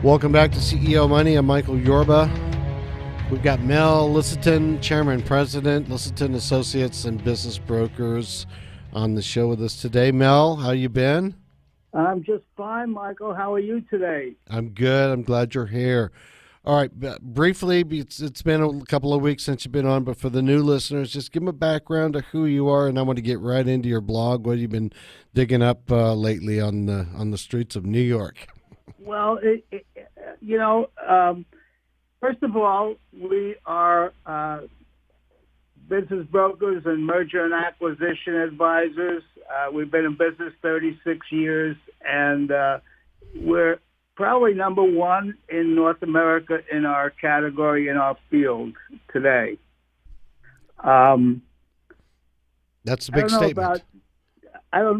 Welcome back to CEO Money. I'm Michael Yorba. We've got Mel Lisiten, Chairman and President, Lisiten Associates and Business Brokers, on the show with us today. Mel, how you been? I'm just fine, Michael. How are you today? I'm good. I'm glad you're here. All right, briefly, it's been a couple of weeks since you've been on, but for the new listeners, just give them a background of who you are, and I want to get right into your blog. What have you been digging up lately on the streets of New York? Well, first of all, we are business brokers and merger and acquisition advisors. We've been in business 36 years, and we're probably number one in North America in our category, in our field today. That's a big statement.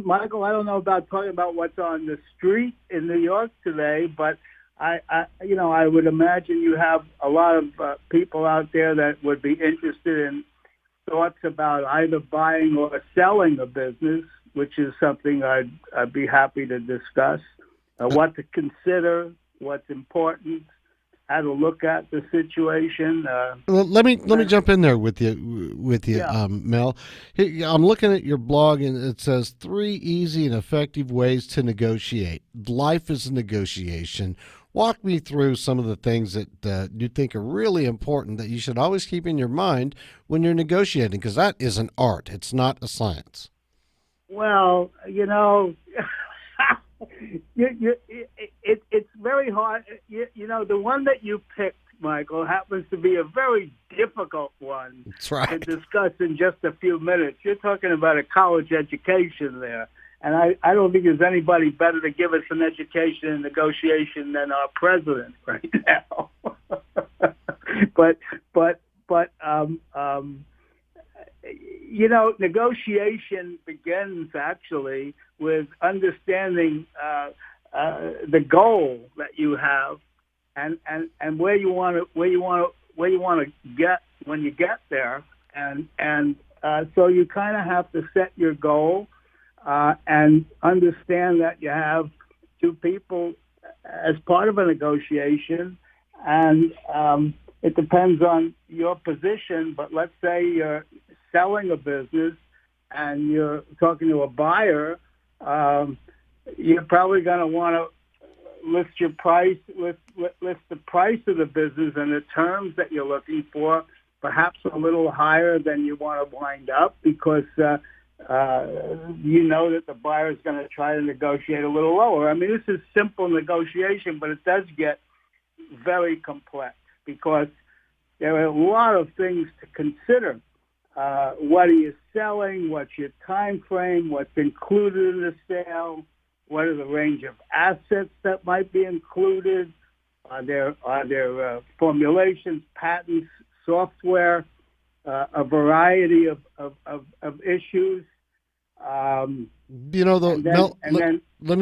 Michael, I don't know about talking about what's on the street in New York today, but I would imagine you have a lot of people out there that would be interested in thoughts about either buying or selling a business, which is something I'd be happy to discuss. What to consider, what's important, how to look at the situation. Well, let me jump in there with you, Yeah. Mel. I'm looking at your blog, and it says 3 easy and effective ways to negotiate. Life is a negotiation. Walk me through some of the things that you think are really important that you should always keep in your mind when you're negotiating, because that is an art. It's not a science. Well, it's very hard. The one that you picked, Michael, happens to be a very difficult one That's right. to discuss in just a few minutes. You're talking about a college education there. And I don't think there's anybody better to give us an education in negotiation than our president right now. Negotiation begins actually with understanding the goal that you have, and where you want to get when you get there, and so you kind of have to set your goal. And understand that you have 2 people as part of a negotiation, and it depends on your position. But let's say you're selling a business and you're talking to a buyer, you're probably going to want to list your price, list the price of the business and the terms that you're looking for, perhaps a little higher than you want to wind up, because that the buyer is going to try to negotiate a little lower. I mean, this is simple negotiation, but it does get very complex because there are a lot of things to consider. What are you selling? What's your time frame? What's included in the sale? What are the range of assets that might be included? Are there formulations, patents, software? A variety of issues. Let me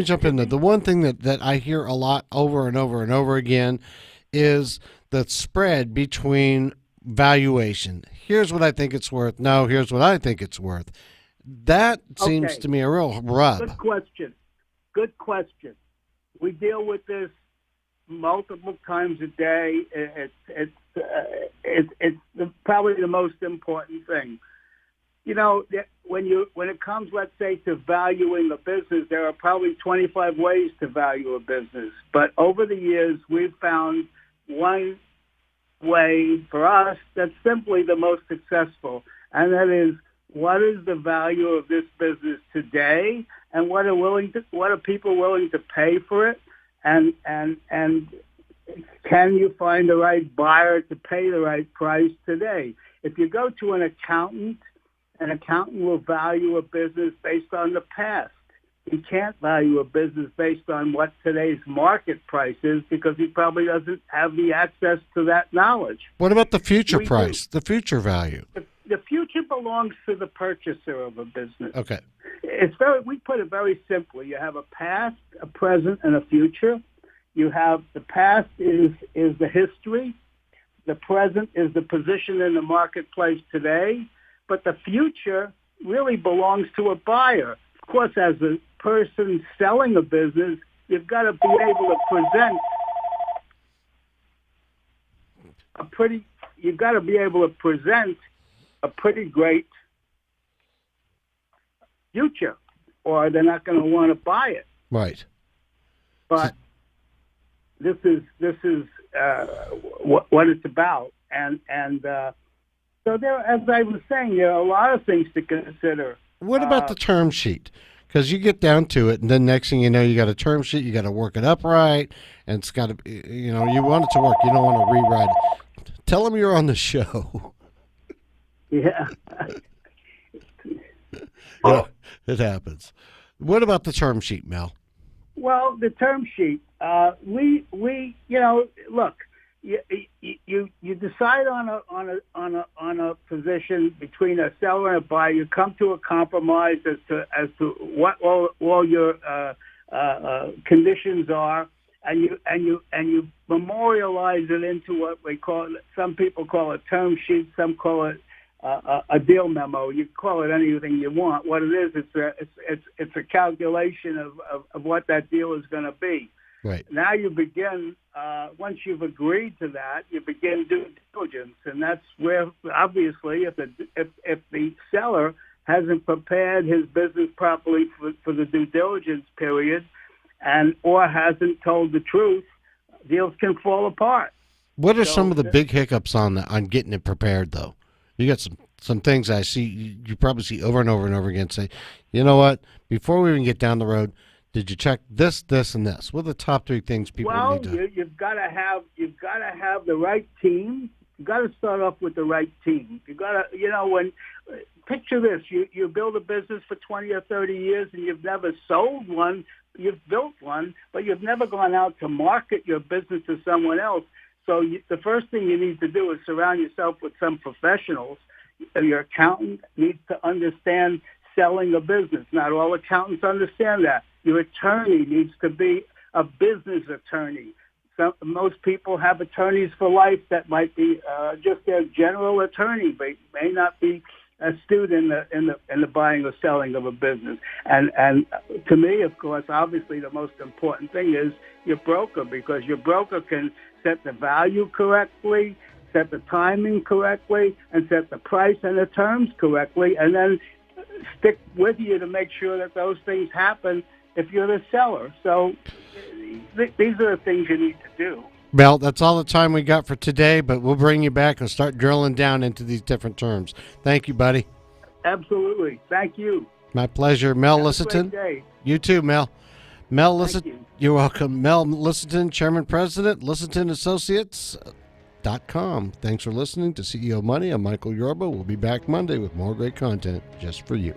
jump in there. The one thing that I hear a lot over and over and over again is the spread between valuation. Here's what I think it's worth. No, here's what I think it's worth. That seems to me a real rub. Good question. We deal with this multiple times a day. It's probably the most important thing. When it comes, let's say, to valuing a business, there are probably 25 ways to value a business. But over the years, we've found one way for us that's simply the most successful, and that is, what is the value of this business today, and what are people willing to pay for it, and can you find the right buyer to pay the right price today? If you go to an accountant will value a business based on the past. He can't value a business based on what today's market price is, because he probably doesn't have the access to that knowledge. What about the future price, the future value? The future belongs to the purchaser of a business. Okay. We put it very simply. You have a past, a present, and a future. You have the past is the history. The present is the position in the marketplace today. But the future really belongs to a buyer. Of course, as a person selling a business, you've got to be able to present you've got to be able to present a pretty great future, or they're not going to want to buy it. Right. But this is what it's about, and so there, as I was saying, there are a lot of things to consider. What about the term sheet? Because you get down to it, and then next thing you know, you got a term sheet. You got to work it up right, and it's got to, you want it to work. You don't want to rewrite it. Tell them you're on the show. Yeah. Yeah, it happens. What about the term sheet, Mel? Well, the term sheet, we look, you decide on a position between a seller and a buyer. You come to a compromise as to what all your conditions are, and you memorialize it into what some people call a term sheet, some call it a deal memo. You call it anything you want. What it is, it's a calculation of what that deal is going to be. Right. Now you begin, once you've agreed to that, you begin due diligence, and that's where, obviously, if the seller hasn't prepared his business properly for the due diligence period, or hasn't told the truth, deals can fall apart. What are some of the big hiccups on getting it prepared, though? You got some things I see, you probably see over and over and over again. Say, you know what? Before we even get down the road, did you check this, this, and this? What are the top three things people need to? Well, you've got to have the right team. You've got to start off with the right team. You've got to, picture this: you build a business for 20 or 30 years, and you've never sold one. You've built one, but you've never gone out to market your business to someone else. So the first thing you need to do is surround yourself with some professionals. Your accountant needs to understand selling a business. Not all accountants understand that. Your attorney needs to be a business attorney. Most people have attorneys for life that might be just their general attorney, but may not be astute in the buying or selling of a business. And to me, of course, obviously the most important thing is your broker, because your broker can set the value correctly, set the timing correctly, and set the price and the terms correctly, and then stick with you to make sure that those things happen if you're the seller. So these are the things you need to do. Mel, that's all the time we got for today, but we'll bring you back and start drilling down into these different terms. Thank you, buddy. Absolutely. Thank you. My pleasure. Mel Lisiten. Great day. You too, Mel. Mel Lisiten. You. You're welcome. Mel Lisiten, Chairman President, Lisiten Associates.com. Thanks for listening to CEO Money. I'm Michael Yorba. We'll be back Monday with more great content just for you.